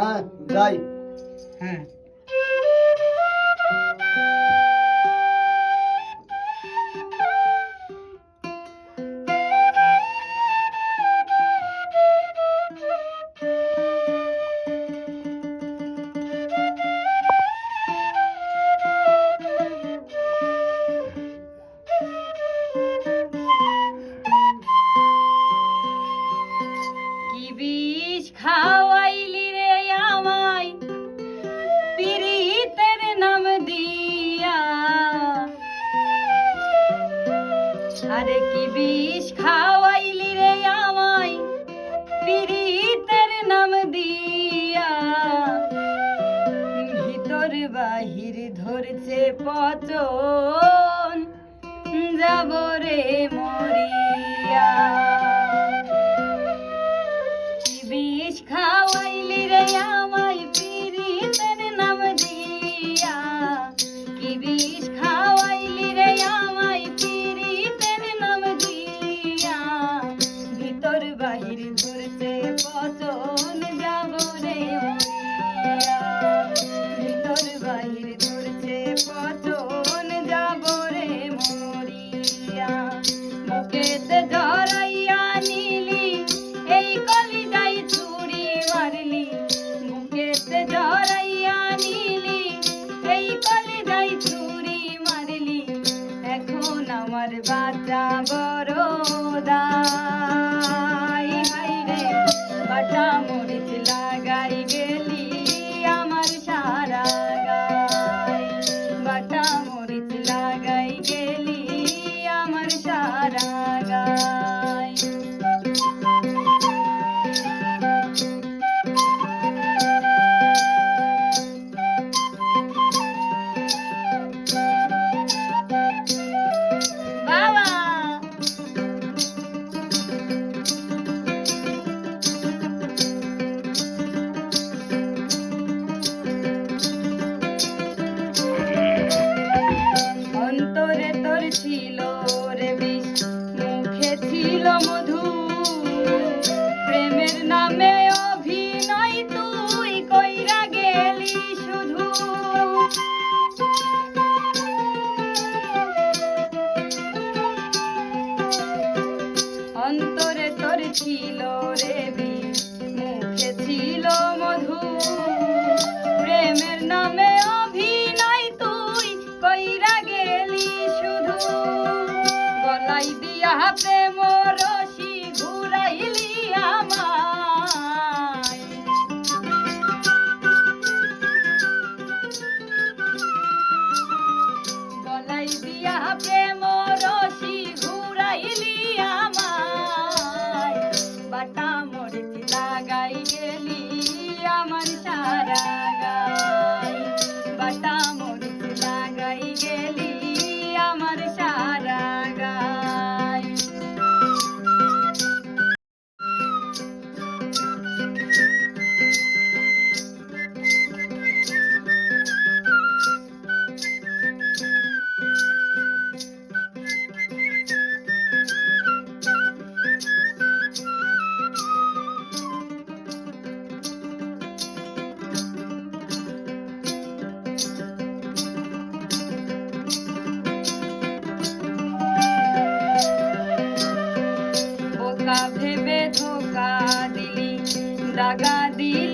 হ্যাঁ যাই। হ্যাঁ কি বিষ খাওয়াইলি রে আমায় পিরিতের নাম দিয়া, আরে কি বিষ খাওয়াইলি রে আমায় পিরিতের নাম দিয়া, ভিতর বাহির ধরছে পচন যাব রে মরিয়া। বিষ খাওয়াইলি রে আমায় পিরিতের নাম দিয়া, কি বিষ খাওয়াইলি রে আমায় পিরিতের নাম দিয়া, ভিতর বাহির ধরছে পচন যাব রে মরিয়া, ভিতর বাহির ধরছে পচন যাব রে মরিয়া। মুখেতে জড়াইয়া নিলি এই কলিজায় ছুরি মারলি, মুখেতে জড়াইয়া নিলি এই কলিজায় ছুরি মারলি, এখন আমার বাচ্চা বড় দায়, হায় রে বাটা মরিচ লাগাই গেলি আমার সারা গায়, বাটা মরিচ লাগাই গেলি আমার সারা গায়। বাবা অন্তরে তোর ছিল রে বিষ, মুখে ছিল মধু, প্রেমের নামে অভিনয় তুই কইরা গেলি শুধু। অন্তরে তোর ছিল রে বিষ, মুখে ছিল মধু, প্রেমের নামে অভিনয় তুই কইরা গেলি শুধু। গলাই দিয়া প্রেম রশি ঘুরাইলি আমায়, গলাই দিয়া প্রেম রশি ঘুরাইলি আমায়, বাটা মরিচ লাগাই গেলি আমার সারা গায়, বাটা মরিচ লাগাই গেলি আমার সারা গায়। বোকা ভেবে ধোকা দিলি, দাগা দিলি